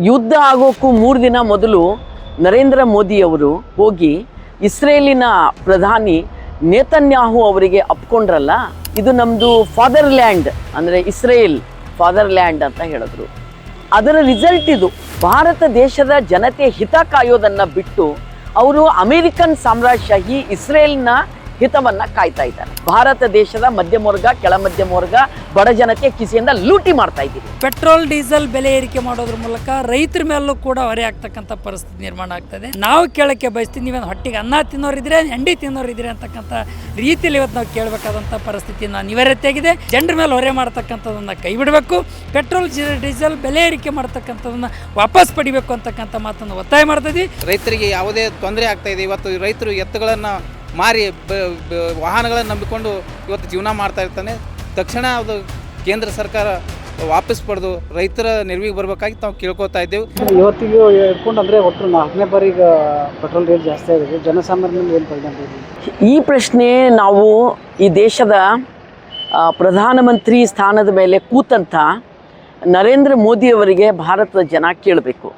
ಯುದ್ಧ ಆಗೋಕ್ಕೂ 3 ದಿನ ಮೊದಲು ನರೇಂದ್ರ ಮೋದಿಯವರು ಹೋಗಿ ಇಸ್ರೇಲಿನ ಪ್ರಧಾನಿ ನೇತನ್ಯಾಹು ಅವರಿಗೆ ಅಪ್ಕೊಂಡ್ರಲ್ಲ, ಇದು ನಮ್ಮದು ಫಾದರ್ಲ್ಯಾಂಡ್ ಅಂದರೆ ಇಸ್ರೇಲ್ ಫಾದರ್ಲ್ಯಾಂಡ್ ಅಂತ ಹೇಳಿದ್ರು. ಅದರ ರಿಸಲ್ಟ್ ಇದು. ಭಾರತ ದೇಶದ ಜನತೆ ಹಿತ ಕಾಯೋದನ್ನು ಬಿಟ್ಟು ಅವರು ಅಮೇರಿಕನ್ ಸಾಮ್ರಾಜ್ಯಶಾಹಿ ಇಸ್ರೇಲ್ನ ಹಿತವನ್ನು ಕಾಯ್ತಾ ಇದ್ದಾರೆ. ಭಾರತ ದೇಶದ ಮಧ್ಯಮ ವರ್ಗ, ಕೆಳ ಮಧ್ಯಮ ವರ್ಗ, ಬಡ ಜನತೆ ಕಿಸೆಯಿಂದ ಲೂಟಿ ಮಾಡ್ತಾ ಇದ್ದೀವಿ. ಪೆಟ್ರೋಲ್ ಡೀಸೆಲ್ ಬೆಲೆ ಏರಿಕೆ ಮಾಡೋದ್ರ ಮೂಲಕ ರೈತರ ಮೇಲೂ ಕೂಡ ಹೊರೆ ಆಗ್ತಕ್ಕಂಥ ಪರಿಸ್ಥಿತಿ ನಿರ್ಮಾಣ ಆಗ್ತದೆ. ನಾವು ಕೇಳಕ್ಕೆ ಬಯಸ್ತೀವಿ, ನೀವೇನು ಹೊಟ್ಟಿಗೆ ಅನ್ನ ತಿನ್ನೋರಿದ್ರೆ ಎಂಡಿ ತಿನ್ನೋರಿದ್ರೆ ಅಂತಕ್ಕಂಥ ರೀತಿಯಲ್ಲಿ ಇವತ್ತು ನಾವು ಕೇಳಬೇಕಾದಂಥ ಪರಿಸ್ಥಿತಿನ ಅನಿವಾರ್ಯತೆಯಾಗಿದೆ. ಜನರ ಮೇಲೆ ಹೊರೆ ಮಾಡ್ತಕ್ಕಂಥದ್ದನ್ನು ಕೈ ಬಿಡಬೇಕು, ಪೆಟ್ರೋಲ್ ಡೀಸೆಲ್ ಬೆಲೆ ಏರಿಕೆ ಮಾಡ್ತಕ್ಕಂಥದನ್ನು ವಾಪಸ್ ಪಡಿಬೇಕು ಅಂತಕ್ಕಂಥ ಮಾತನ್ನು ಒತ್ತಾಯ ಮಾಡ್ತಿದ್ವಿ. ರೈತರಿಗೆ ಯಾವುದೇ ತೊಂದರೆ ಆಗ್ತಾ ಇದೆ. ಇವತ್ತು ರೈತರು ಎತ್ತುಗಳನ್ನು ಮಾರಿ ವಾಹನಗಳನ್ನು ನಂಬಿಕೊಂಡು ಇವತ್ತು ಜೀವನ ಮಾಡ್ತಾ ಇರ್ತಾನೆ. ತಕ್ಷಣ ಅದು ಕೇಂದ್ರ ಸರ್ಕಾರ ವಾಪಸ್ ಪಡೆದು ರೈತರ ನೆರವಿಗೆ ಬರಬೇಕಾಗಿ ನಾವು ಕೇಳ್ಕೊತಾ ಇದ್ದೇವೆ. ಇವತ್ತಿಗೂ ಹೇಳ್ಕೊಂಡು ಅಂದರೆ ಒಟ್ಟು 4ನೇ ಬಾರಿಗೆ ಪೆಟ್ರೋಲ್ ರೇಟ್ ಜಾಸ್ತಿ ಆಗಿದೆ. ಜನಸಾಮಾನ್ಯರ ಮೇಲೆ ಏನು ಪರಿಣಾಮ ಬೀರಿದೆ? ಈ ಪ್ರಶ್ನೆ ನಾವು ಈ ದೇಶದ ಪ್ರಧಾನಮಂತ್ರಿ ಸ್ಥಾನದ ಮೇಲೆ ಕೂತಂಥ ನರೇಂದ್ರ ಮೋದಿಯವರಿಗೆ ಭಾರತದ ಜನ ಕೇಳಬೇಕು.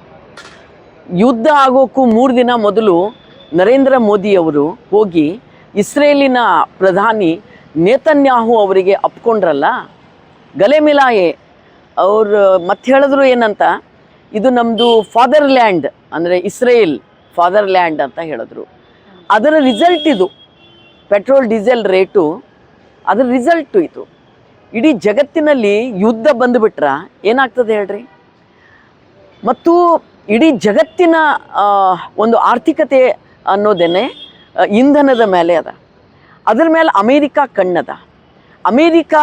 ಯುದ್ಧ ಆಗೋಕ್ಕೂ 3 ದಿನ ಮೊದಲು ನರೇಂದ್ರ ಮೋದಿಯವರು ಹೋಗಿ ಇಸ್ರೇಲಿನ ಪ್ರಧಾನಿ ನೇತನ್ಯಾಹು ಅವರಿಗೆ ಅಪ್ಕೊಂಡ್ರಲ್ಲ, ಗಲೆ ಮಿಲಾಯೆ ಅವರು ಮತ್ತೆ ಹೇಳಿದ್ರು ಏನಂತ, ಇದು ನಮ್ಮದು ಫಾದರ್ಲ್ಯಾಂಡ್ ಅಂದರೆ ಇಸ್ರೇಲ್ ಫಾದರ್ಲ್ಯಾಂಡ್ ಅಂತ ಹೇಳಿದ್ರು. ಅದರ ರಿಸಲ್ಟ್ ಇದು. ಪೆಟ್ರೋಲ್ ಡೀಸೆಲ್ ರೇಟು ಅದರ ರಿಸಲ್ಟು ಇದು. ಇಡೀ ಜಗತ್ತಿನಲ್ಲಿ ಯುದ್ಧ ಬಂದುಬಿಟ್ರೆ ಏನಾಗ್ತದೆ ಹೇಳ್ರಿ? ಮತ್ತು ಇಡೀ ಜಗತ್ತಿನ ಒಂದು ಆರ್ಥಿಕತೆ ಅನ್ನೋದೇನೆ ಇಂಧನದ ಮೇಲೆ ಅದ. ಅದರ ಮೇಲೆ ಅಮೇರಿಕಾ ಕಣ್ಣದ. ಅಮೇರಿಕಾ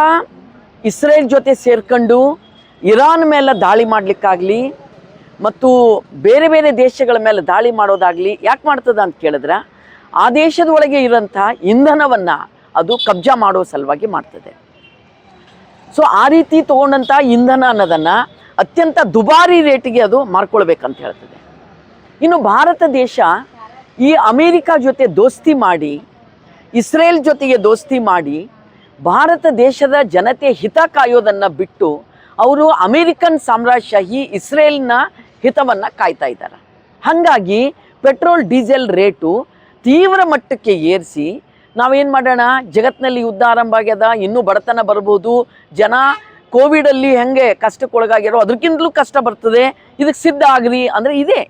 ಇಸ್ರೇಲ್ ಜೊತೆ ಸೇರ್ಕೊಂಡು ಇರಾನ್ ಮೇಲೆ ದಾಳಿ ಮಾಡಲಿಕ್ಕಾಗಲಿ ಮತ್ತು ಬೇರೆ ಬೇರೆ ದೇಶಗಳ ಮೇಲೆ ದಾಳಿ ಮಾಡೋದಾಗಲಿ ಯಾಕೆ ಮಾಡ್ತದ ಅಂತ ಕೇಳಿದ್ರೆ, ಆ ದೇಶದ ಒಳಗೆ ಇರೋಂಥ ಇಂಧನವನ್ನು ಅದು ಕಬ್ಜಾ ಮಾಡೋ ಸಲುವಾಗಿ ಮಾಡ್ತದೆ. ಸೊ ಆ ರೀತಿ ತೊಗೊಂಡಂಥ ಇಂಧನ ಅನ್ನೋದನ್ನು ಅತ್ಯಂತ ದುಬಾರಿ ರೇಟಿಗೆ ಅದು ಮಾರ್ಕೊಳ್ಬೇಕಂತ ಹೇಳ್ತದೆ. ಇನ್ನು ಭಾರತ ದೇಶ ಈ ಅಮೇರಿಕಾ ಜೊತೆ ದೋಸ್ತಿ ಮಾಡಿ, ಇಸ್ರೇಲ್ ಜೊತೆಗೆ ದೋಸ್ತಿ ಮಾಡಿ ಭಾರತ ದೇಶದ ಜನತೆ ಹಿತ ಕಾಯೋದನ್ನು ಬಿಟ್ಟು ಅವರು ಅಮೇರಿಕನ್ ಸಾಮ್ರಾಜ್ಯಶಾಹಿ ಇಸ್ರೇಲ್ನ ಹಿತವನ್ನು ಕಾಯ್ತಾ ಇದ್ದಾರೆ. ಹಾಗಾಗಿ ಪೆಟ್ರೋಲ್ ಡೀಸೆಲ್ ರೇಟು ತೀವ್ರ ಮಟ್ಟಕ್ಕೆ ಏರಿಸಿ ನಾವೇನು ಮಾಡೋಣ, ಜಗತ್ತಿನಲ್ಲಿ ಯುದ್ಧ ಆರಂಭ ಆಗ್ಯದ, ಇನ್ನೂ ಬಡತನ ಬರ್ಬೋದು, ಜನ ಕೋವಿಡಲ್ಲಿ ಹೆಂಗೆ ಕಷ್ಟಕ್ಕೊಳಗಾಗ್ಯಾರೋ ಅದಕ್ಕಿಂತಲೂ ಕಷ್ಟ ಬರ್ತದೆ, ಇದಕ್ಕೆ ಸಿದ್ಧ ಆಗ್ರಿ ಅಂದರೆ ಇದೇ.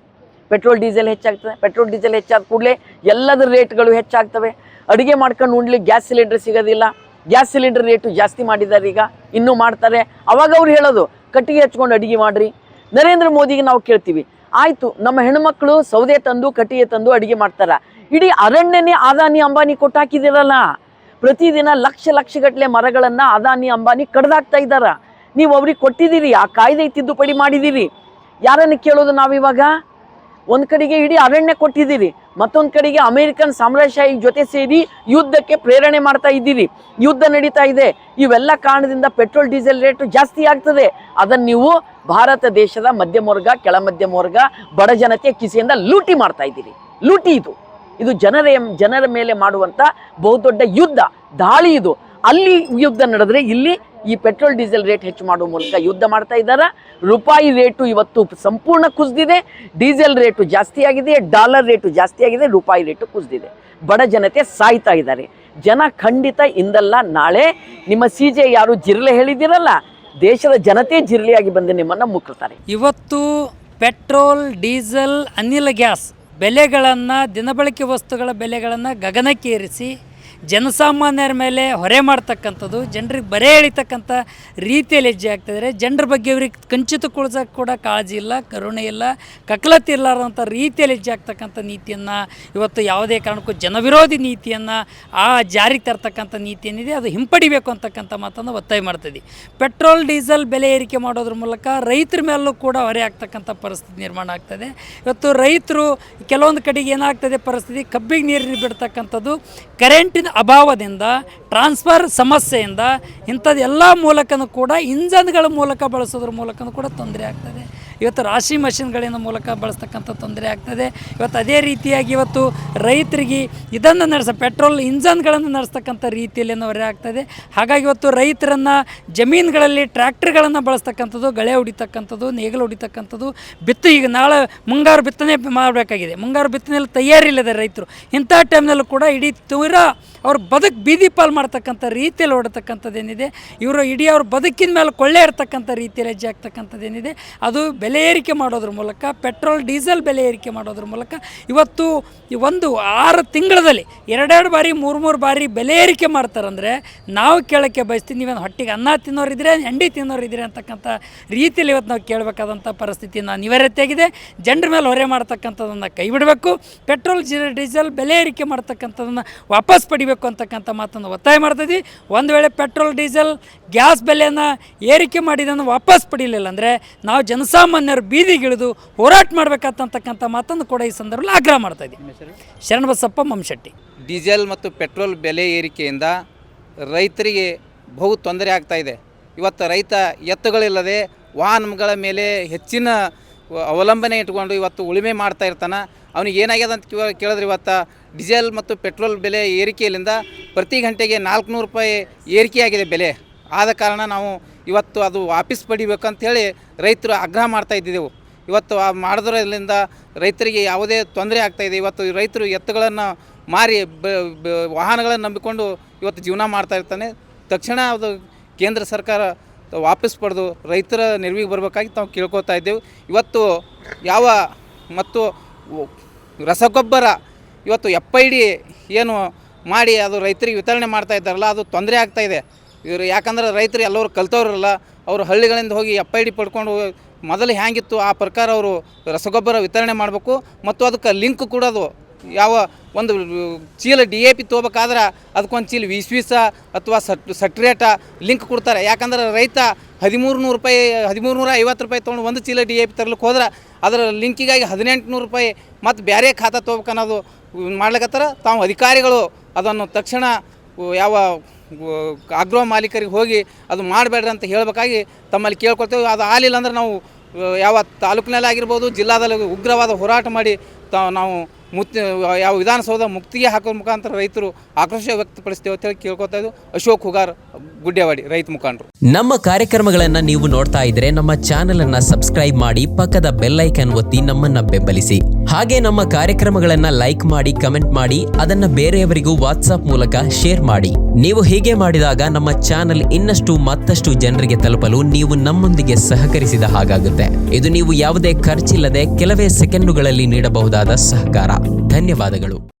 ಪೆಟ್ರೋಲ್ ಡೀಸೆಲ್ ಹೆಚ್ಚಾಗ್ತದೆ. ಪೆಟ್ರೋಲ್ ಡೀಸೆಲ್ ಹೆಚ್ಚಾದ ಕೂಡಲೇ ಎಲ್ಲದರ ರೇಟ್ಗಳು ಹೆಚ್ಚಾಗ್ತವೆ. ಅಡುಗೆ ಮಾಡ್ಕೊಂಡು ಉಣ್ಲಿಕ್ಕೆ ಗ್ಯಾಸ್ ಸಿಲಿಂಡರ್ ಸಿಗೋದಿಲ್ಲ. ಗ್ಯಾಸ್ ಸಿಲಿಂಡರ್ ರೇಟು ಜಾಸ್ತಿ ಮಾಡಿದ್ದಾರೆ, ಈಗ ಇನ್ನೂ ಮಾಡ್ತಾರೆ. ಅವಾಗ ಅವ್ರು ಹೇಳೋದು ಕಟ್ಟಿಗೆ ಹಚ್ಕೊಂಡು ಅಡುಗೆ ಮಾಡಿರಿ. ನರೇಂದ್ರ ಮೋದಿಗೆ ನಾವು ಕೇಳ್ತೀವಿ, ಆಯಿತು ನಮ್ಮ ಹೆಣ್ಮಕ್ಳು ಸೌದೆ ತಂದು ಕಟ್ಟಿಗೆ ತಂದು ಅಡುಗೆ ಮಾಡ್ತಾರೆ, ಇಡೀ ಅರಣ್ಯನೇ ಅದಾನಿ ಅಂಬಾನಿ ಕೊಟ್ಟು ಹಾಕಿದಿರಲ್ಲ. ಪ್ರತಿದಿನ ಲಕ್ಷಗಟ್ಟಲೆ ಮರಗಳನ್ನು ಅದಾನಿ ಅಂಬಾನಿ ಕಡ್ದಾಕ್ತಾ ಇದ್ದಾರೆ. ನೀವು ಅವ್ರಿಗೆ ಕೊಟ್ಟಿದ್ದೀರಿ, ಆ ಕಾಯ್ದೆ ತಿದ್ದುಪಡಿ ಮಾಡಿದ್ದೀರಿ. ಯಾರನ್ನು ಕೇಳೋದು ನಾವಿವಾಗ? ಒಂದು ಕಡೆಗೆ ಇಡೀ ಅರಣ್ಯ ಕೊಟ್ಟಿದ್ದೀರಿ, ಮತ್ತೊಂದು ಕಡೆಗೆ ಅಮೇರಿಕನ್ ಸಾಮ್ರಾಜ್ಯಶಾಹಿ ಜೊತೆ ಸೇರಿ ಯುದ್ಧಕ್ಕೆ ಪ್ರೇರಣೆ ಮಾಡ್ತಾ ಇದ್ದೀರಿ. ಯುದ್ಧ ನಡೀತಾ ಇದೆ. ಇವೆಲ್ಲ ಕಾರಣದಿಂದ ಪೆಟ್ರೋಲ್ ಡೀಸೆಲ್ ರೇಟು ಜಾಸ್ತಿ ಆಗ್ತದೆ. ಅದನ್ನು ನೀವು ಭಾರತ ದೇಶದ ಮಧ್ಯಮ ವರ್ಗ, ಕೆಳ ಮಧ್ಯಮ ವರ್ಗ, ಬಡ ಜನತೆ ಕಿಸೆಯಿಂದ ಲೂಟಿ ಮಾಡ್ತಾ ಇದ್ದೀರಿ. ಲೂಟಿ ಇದು ಜನರ ಮೇಲೆ ಮಾಡುವಂಥ ಬಹುದೊಡ್ಡ ಯುದ್ಧ, ದಾಳಿ ಇದು. ಅಲ್ಲಿ ಯುದ್ಧ ನಡೆದ್ರೆ ಇಲ್ಲಿ ಈ ಪೆಟ್ರೋಲ್ ಡೀಸೆಲ್ ರೇಟ್ ಹೆಚ್ಚು ಮಾಡುವ ಮೂಲಕ ಯುದ್ಧ ಮಾಡ್ತಾ ಇದ್ದಾರೆ. ರೂಪಾಯಿ ರೇಟು ಇವತ್ತು ಸಂಪೂರ್ಣ ಕುಸಿದಿದೆ. ಡೀಸೆಲ್ ರೇಟು ಜಾಸ್ತಿ ಆಗಿದೆ, ಡಾಲರ್ ರೇಟು ಜಾಸ್ತಿ ಆಗಿದೆ, ರೂಪಾಯಿ ರೇಟು ಕುಸಿದಿದೆ. ಬಡ ಜನತೆ ಸಾಯ್ತಾ ಇದ್ದಾರೆ. ಜನ ಖಂಡಿತ ಇಂದಲ್ಲ ನಾಳೆ ನಿಮ್ಮ CJ ಯಾರು ಜಿರಲೆ ಹೇಳಿದಿರಲ್ಲ, ದೇಶದ ಜನತೆ ಜಿರಲೆಯಾಗಿ ಬಂದು ನಿಮ್ಮನ್ನು ಮುಕ್ಕಳ್ತಾರೆ. ಇವತ್ತು ಪೆಟ್ರೋಲ್ ಡೀಸೆಲ್ ಅನಿಲ ಗ್ಯಾಸ್ ಬೆಲೆಗಳನ್ನು, ದಿನಬಳಕೆ ವಸ್ತುಗಳ ಬೆಲೆಗಳನ್ನು ಗಗನಕ್ಕೇರಿಸಿ ಜನಸಾಮಾನ್ಯರ ಮೇಲೆ ಹೊರೆ ಮಾಡ್ತಕ್ಕಂಥದ್ದು, ಜನರಿಗೆ ಬರೆ ಎಳಿತಕ್ಕಂಥ ರೀತಿಯಲ್ಲಿ ಹೆಜ್ಜೆ ಆಗ್ತಿದ್ದಾರೆ. ಜನರ ಬಗ್ಗೆ ಇವ್ರಿಗೆ ಕಂಚಿತಗೊಳಿಸೋಕೆ ಕೂಡ ಕಾಳಜಿ ಇಲ್ಲ, ಕರುಣೆ ಇಲ್ಲ, ಕಕ್ಲತಿ ಇರಲಾರ್ದಂಥ ರೀತಿಯಲ್ಲಿ ಹೆಜ್ಜೆ ಆಗ್ತಕ್ಕಂಥ ನೀತಿಯನ್ನು ಇವತ್ತು ಯಾವುದೇ ಕಾರಣಕ್ಕೂ ಜನವಿರೋಧಿ ನೀತಿಯನ್ನು ಜಾರಿಗೆ ತರ್ತಕ್ಕಂಥ ನೀತಿ ಏನಿದೆ ಅದು ಹಿಂಪಡಿಬೇಕು ಅಂತಕ್ಕಂಥ ಮಾತನ್ನು ಒತ್ತಾಯ ಮಾಡ್ತಿದ್ವಿ. ಪೆಟ್ರೋಲ್ ಡೀಸೆಲ್ ಬೆಲೆ ಏರಿಕೆ ಮಾಡೋದ್ರ ಮೂಲಕ ರೈತರ ಮೇಲೂ ಕೂಡ ಹೊರೆ ಆಗ್ತಕ್ಕಂಥ ಪರಿಸ್ಥಿತಿ ನಿರ್ಮಾಣ ಆಗ್ತದೆ. ಇವತ್ತು ರೈತರು ಕೆಲವೊಂದು ಕಡೆಗೆ ಏನಾಗ್ತದೆ ಪರಿಸ್ಥಿತಿ, ಕಬ್ಬಿಗೆ ನೀರು ಬಿಡ್ತಕ್ಕಂಥದ್ದು, ಕರೆಂಟಿನ ಅಭಾವದಿಂದ, ಟ್ರಾನ್ಸ್ಫರ್ ಸಮಸ್ಯೆಯಿಂದ ಇಂಥದ್ದು ಎಲ್ಲ ಮೂಲಕನೂ ಕೂಡ ಇಂಜನ್ಗಳ ಮೂಲಕ ಬಳಸೋದ್ರ ಮೂಲಕನೂ ಕೂಡ ತೊಂದರೆ ಆಗ್ತದೆ. ಇವತ್ತು ರಾಶಿ ಮಷಿನ್ಗಳಿನ ಮೂಲಕ ಬಳಸ್ತಕ್ಕಂಥ ತೊಂದರೆ ಆಗ್ತದೆ. ಇವತ್ತು ಅದೇ ರೀತಿಯಾಗಿ ಇವತ್ತು ರೈತರಿಗೆ ಇದನ್ನು ಪೆಟ್ರೋಲ್ ಇಂಜನ್ಗಳನ್ನು ನಡೆಸ್ತಕ್ಕಂಥ ರೀತಿಯಲ್ಲಿ ಹೊರೆ ಆಗ್ತದೆ. ಹಾಗಾಗಿ ಇವತ್ತು ರೈತರನ್ನು ಜಮೀನುಗಳಲ್ಲಿ ಟ್ರ್ಯಾಕ್ಟರ್ಗಳನ್ನು ಬಳಸ್ತಕ್ಕಂಥದ್ದು, ಗಳೆ ಹೊಡಿತಕ್ಕಂಥದ್ದು, ನೇಗಿಲು ಹೊಡಿತಕ್ಕಂಥದ್ದು, ಈಗ ನಾಳೆ ಮುಂಗಾರು ಬಿತ್ತನೆ ಮಾಡಬೇಕಾಗಿದೆ. ಮುಂಗಾರು ಬಿತ್ತನೆಯಲ್ಲಿ ತಯಾರಿಲ್ಲದೆ ರೈತರು ಇಂಥ ಟೈಮ್ನಲ್ಲೂ ಕೂಡ ಇಡೀ ತೀರಾ ಅವ್ರ ಬೀದಿ ಪಾಲು ಮಾಡ್ತಕ್ಕಂಥ ರೀತಿಯಲ್ಲಿ ಹೊಡ್ತಕ್ಕಂಥದ್ದೇನಿದೆ, ಇವರು ಇಡೀ ಅವ್ರ ಬದುಕಿನ ಮೇಲೆ ಕೊಳ್ಳೆ ಇರ್ತಕ್ಕಂಥ ರೀತಿಯಲ್ಲಿ ಹೆಜ್ಜೆ ಆಗ್ತಕ್ಕಂಥದ್ದೇನಿದೆ, ಅದು ಬೆಲೆ ಏರಿಕೆ ಮಾಡೋದ್ರ ಮೂಲಕ, ಪೆಟ್ರೋಲ್ ಡೀಸೆಲ್ ಬೆಲೆ ಏರಿಕೆ ಮಾಡೋದ್ರ ಮೂಲಕ ಇವತ್ತು ಒಂದು 6 ತಿಂಗಳಲ್ಲಿ 2 ಬಾರಿ 3 ಬಾರಿ ಬೆಲೆ ಏರಿಕೆ ಮಾಡ್ತಾರಂದರೆ ನಾವು ಕೇಳೋಕ್ಕೆ ಬಯಸ್ತೀವಿ, ನೀವೇನು ಹೊಟ್ಟಿಗೆ ಅನ್ನ ತಿನ್ನೋರಿದ್ರೆ ಎಂಡಿ ತಿನ್ನೋರಿದ್ರೆ ಅಂತಕ್ಕಂಥ ರೀತಿಯಲ್ಲಿ ಇವತ್ತು ನಾವು ಕೇಳಬೇಕಾದಂಥ ಪರಿಸ್ಥಿತಿ ಅನಿವಾರ್ಯತೆಯಾಗಿದೆ. ಜನರ ಮೇಲೆ ಹೊರೆ ಮಾಡ್ತಕ್ಕಂಥದ್ದನ್ನು ಕೈ ಬಿಡಬೇಕು, ಪೆಟ್ರೋಲ್ ಡೀಸೆಲ್ ಬೆಲೆ ಏರಿಕೆ ಮಾಡ್ತಕ್ಕಂಥದ್ದನ್ನು ವಾಪಸ್ ಪಡಿಬೇಕು ಅಂತಕ್ಕಂಥ ಮಾತನ್ನು ಒತ್ತಾಯ ಮಾಡ್ತಿದ್ವಿ. ಒಂದು ವೇಳೆ ಪೆಟ್ರೋಲ್ ಡೀಸೆಲ್ ಗ್ಯಾಸ್ ಬೆಲೆಯನ್ನು ಏರಿಕೆ ಮಾಡಿದ್ದನ್ನು ವಾಪಸ್ ಪಡೀಲಿಲ್ಲ ಅಂದರೆ ನಾವು ಜನಸಾಮಾನ್ಯರು ಬೀದಿಗಿಳಿದು ಹೋರಾಟ ಮಾಡಬೇಕಂತಕ್ಕಂಥ ಮಾತನ್ನು ಕೂಡ ಈ ಸಂದರ್ಭದಲ್ಲಿ ಆಗ್ರಹ ಮಾಡ್ತಾಯಿದ್ದೀವಿ. ಶರಣಬಸಪ್ಪ ಮಮ್ಮಶೆಟ್ಟಿ. ಡೀಸೆಲ್ ಮತ್ತು ಪೆಟ್ರೋಲ್ ಬೆಲೆ ಏರಿಕೆಯಿಂದ ರೈತರಿಗೆ ಬಹು ತೊಂದರೆ ಆಗ್ತಾಯಿದೆ. ಇವತ್ತು ರೈತ ಎತ್ತುಗಳಿಲ್ಲದೆ ವಾಹನಗಳ ಮೇಲೆ ಹೆಚ್ಚಿನ ಅವಲಂಬನೆ ಇಟ್ಕೊಂಡು ಇವತ್ತು ಉಳುಮೆ ಮಾಡ್ತಾ ಇರ್ತಾನೆ. ಅವನಿಗೆ ಏನಾಗ್ಯದ ಅಂತ ಕೇಳಿದ್ರೆ ಇವತ್ತು ಡೀಸೆಲ್ ಮತ್ತು ಪೆಟ್ರೋಲ್ ಬೆಲೆ ಏರಿಕೆಯಿಂದ ಪ್ರತಿ ಗಂಟೆಗೆ 400 ರೂಪಾಯಿ ಏರಿಕೆಯಾಗಿದೆ ಬೆಲೆ. ಆದ ಕಾರಣ ನಾವು ಇವತ್ತು ಅದು ವಾಪಸ್ ಪಡಿಬೇಕಂತೇಳಿ ರೈತರು ಆಗ್ರಹ ಮಾಡ್ತಾ ಇದ್ದಿದ್ದೆವು. ಇವತ್ತು ಮಾಡೋದ್ರಿಂದ ರೈತರಿಗೆ ಯಾವುದೇ ತೊಂದರೆ ಆಗ್ತಾಯಿದೆ. ಇವತ್ತು ರೈತರು ಎತ್ತುಗಳನ್ನು ಮಾರಿ ವಾಹನಗಳನ್ನು ನಂಬಿಕೊಂಡು ಇವತ್ತು ಜೀವನ ಮಾಡ್ತಾ ಇರ್ತಾನೆ. ತಕ್ಷಣ ಅದು ಕೇಂದ್ರ ಸರ್ಕಾರ ವಾಪಸ್ ಪಡೆದು ರೈತರ ನೆರವಿಗೆ ಬರಬೇಕಾಗಿ ನಾವು ಕೇಳ್ಕೊತಾ ಇದ್ದೇವೆ. ಇವತ್ತು ಮತ್ತು ರಸಗೊಬ್ಬರ ಇವತ್ತು FID ಏನು ಮಾಡಿ ಅದು ರೈತರಿಗೆ ವಿತರಣೆ ಮಾಡ್ತಾ ಇದ್ದಾರಲ್ಲ, ಅದು ತೊಂದರೆ ಆಗ್ತಾಯಿದೆ. ಇವರು ಯಾಕಂದ್ರೆ ರೈತರು ಎಲ್ಲರೂ ಕಲ್ತವ್ರಲ್ಲ, ಅವರು ಹಳ್ಳಿಗಳಿಂದ ಹೋಗಿ FID ಪಡ್ಕೊಂಡು ಮೊದಲು ಹ್ಯಾಂಗಿತ್ತು ಆ ಪ್ರಕಾರ ಅವರು ರಸಗೊಬ್ಬರ ವಿತರಣೆ ಮಾಡಬೇಕು. ಮತ್ತು ಅದಕ್ಕೆ ಲಿಂಕ್ ಕೊಡೋದು, ಯಾವ ಒಂದು ಚೀಲ DAP ತೊಗೋಬೇಕಾದ್ರೆ ಅದಕ್ಕೊಂದು ಚೀಲ ವಿಶ್ವೀಸ ಅಥವಾ ಸಟ್ರೇಟ ಲಿಂಕ್ ಕೊಡ್ತಾರೆ. ಯಾಕಂದ್ರೆ ರೈತ 1300 ರೂಪಾಯಿ 1350 ರೂಪಾಯಿ ತೊಗೊಂಡು ಒಂದು ಚೀಲ DAP ತರ್ಲಿಕ್ಕೆ ಹೋದ್ರೆ ಅದರ ಲಿಂಕಿಗಾಗಿ 1800 ರೂಪಾಯಿ ಮತ್ತು ಬೇರೆ ಖಾತಾ ತೊಗೋಬೇಕು ಅನ್ನೋದು ಮಾಡ್ಲಿಕ್ಕತ್ತಾರ. ತಾವು ಅಧಿಕಾರಿಗಳು ಅದನ್ನು ತಕ್ಷಣ ಯಾವ ಆಗ್ರೋ ಮಾಲೀಕರಿಗೆ ಹೋಗಿ ಅದು ಮಾಡಬೇಡ್ರಿ ಅಂತ ಹೇಳಬೇಕಾಗಿ ತಮ್ಮಲ್ಲಿ ಕೇಳ್ಕೊಳ್ತೇವೆ. ಅದು ಆಗಲಿಲ್ಲ ಅಂದ್ರೆ ನಾವು ಯಾವ ತಾಲೂಕಿನಲ್ಲಿ ಆಗಿರ್ಬೋದು, ಜಿಲ್ಲಾದಲ್ಲಿ ಉಗ್ರವಾದ ಹೋರಾಟ ಮಾಡಿ ನಾವು ಯಾವ ವಿಧಾನಸೌಧ ಮುಕ್ತಿಗೆ ಹಾಕೋ ಮುಖಾಂತರ ರೈತರು ಆಕ್ರೋಶ ವ್ಯಕ್ತಪಡಿಸ್ತೇವೆ ಅಂತ ಹೇಳಿ ಕೇಳ್ಕೊತಾ ಇದ್ದು. ಅಶೋಕ್ ಹುಗಾರ್, ಗುಡ್ಡೆವಾಡಿ, ರೈತ ಮುಖಂಡರು. ನಮ್ಮ ಕಾರ್ಯಕ್ರಮಗಳನ್ನ ನೀವು ನೋಡ್ತಾ ಇದ್ರೆ ನಮ್ಮ ಚಾನೆಲ್ ಅನ್ನ ಸಬ್ಸ್ಕ್ರೈಬ್ ಮಾಡಿ, ಪಕ್ಕದ ಬೆಲ್ ಐಕಾನ್ ಒತ್ತಿ ನಮ್ಮನ್ನ ಬೆಂಬಲಿಸಿ. ಹಾಗೆ ನಮ್ಮ ಕಾರ್ಯಕ್ರಮಗಳನ್ನ ಲೈಕ್ ಮಾಡಿ, ಕಮೆಂಟ್ ಮಾಡಿ, ಅದನ್ನ ಬೇರೆಯವರಿಗೂ ವಾಟ್ಸ್ಆಪ್ ಮೂಲಕ ಶೇರ್ ಮಾಡಿ. ನೀವು ಹೀಗೆ ಮಾಡಿದಾಗ ನಮ್ಮ ಚಾನೆಲ್ ಇನ್ನಷ್ಟು ಮತ್ತಷ್ಟು ಜನರಿಗೆ ತಲುಪಲು ನೀವು ನಮ್ಮೊಂದಿಗೆ ಸಹಕರಿಸಿದ ಹಾಗಾಗುತ್ತೆ. ಇದು ನೀವು ಯಾವುದೇ ಖರ್ಚಿಲ್ಲದೆ ಕೆಲವೇ ಸೆಕೆಂಡುಗಳಲ್ಲಿ ನೀಡಬಹುದಾದ ಸಹಕಾರ. ಧನ್ಯವಾದಗಳು.